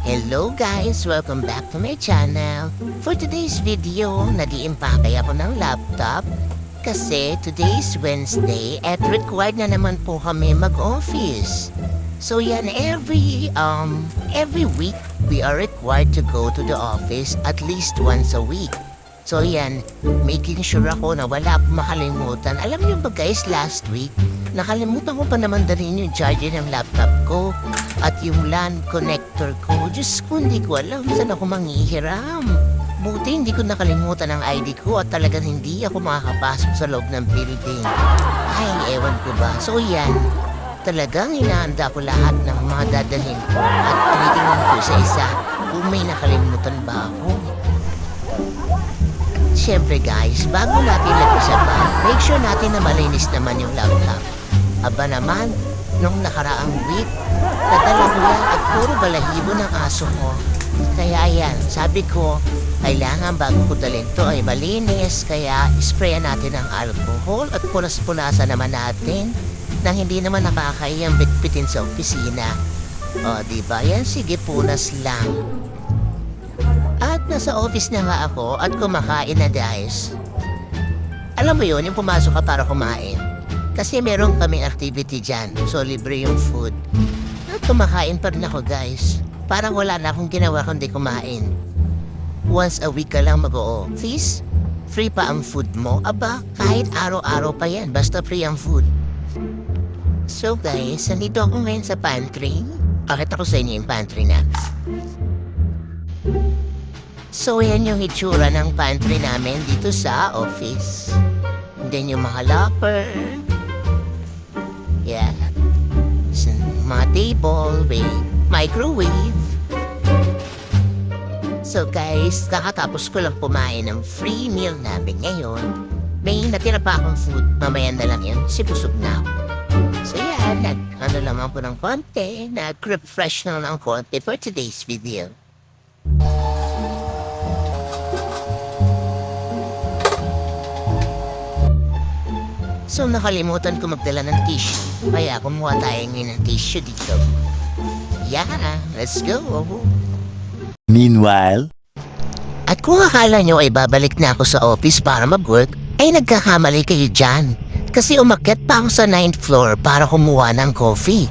Hello guys! Welcome back to my channel. For today's video, nag-iimpake ako ng laptop kasi today's Wednesday at required na naman po kami mag-office. So yan, every week we are required to go to the office at least once a week. So yan, making sure ako na wala akong makalimutan. Alam niyo ba guys, last week, nakalimutan ko pa naman dalhin yung charger ng laptop ko at yung LAN connector ko. Diyos ko, hindi ko alam saan ako manghihiram. Buti hindi ko nakalimutan ang ID ko at talagang hindi ako makakapasok sa loob ng building. Ay, ewan ko ba. So yan, talagang hinahanda ko lahat ng mga dadalhin ko at tinitingnan ko sa isa kung may nakalimutan ba ako. Siyempre guys, bago natin nag-usapan, make sure natin na malinis naman yung laptop. Aba naman, nung nakaraang week, nadala ko yan at puro balahibo ng aso ko. Kaya yan, sabi ko, kailangan bago ko dalhin to ay malinis, kaya sprayan natin ang alcohol at punas-punasan naman natin nang hindi naman nakakayang bitbitin sa opisina. O, diba? Yan, sige, punas lang. At nasa office na nga ako at kumakain na guys. Alam mo yun, yung pumasok ka para kumain. Kasi meron kaming activity dyan, so libre yung food. At kumakain pa rin ako guys. Parang wala na akong ginawa kundi kumain. Once a week ka lang mag-o-office, free pa ang food mo. Aba, kahit araw-araw pa yan, basta free ang food. So guys, nandito ako ngayon sa pantry. Pakita ko sa inyo yung pantry na. So yan yung itsura ng pantry namin dito sa office. And then yung mga locker. Yeah. So, mga table with microwave. So guys, kakatapos ko lang kumain ng free meal namin ngayon. May natira pa akong food. Mamaya na lang yun. Busog na ako. So yan, ano lang ako ng konti. Nag-refresh na lang ng konti for today's video. So nakalimutan ko magdala ng tissue. Kaya kumuha tayo ngayon ng tissue dito. Yeah, let's go. Meanwhile, At kung akala nyo ay babalik na ako sa office para mag-work, ay nagkakamali kayo dyan. Kasi umakyat pa ako sa 9th floor para kumuha ng coffee.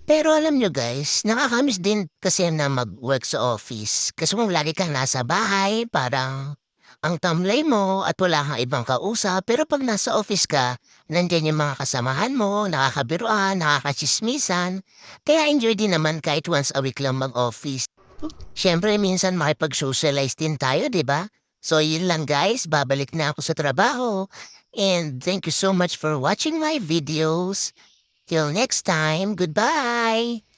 Pero alam nyo guys, nakakamiss din kasi na mag-work sa office. Kasi kung lagi kang nasa bahay, parang ang tamlay mo at wala kang ibang kausap. Pero pag nasa office ka, nandiyan yung mga kasamahan mo, nakakabiruan, nakakachismisan. Kaya enjoy din naman kahit once a week lang mag-office. Siyempre, minsan makipag-socialize din tayo, di ba? So, yun lang guys. Babalik na ako sa trabaho. And thank you so much for watching my videos. Till next time, goodbye!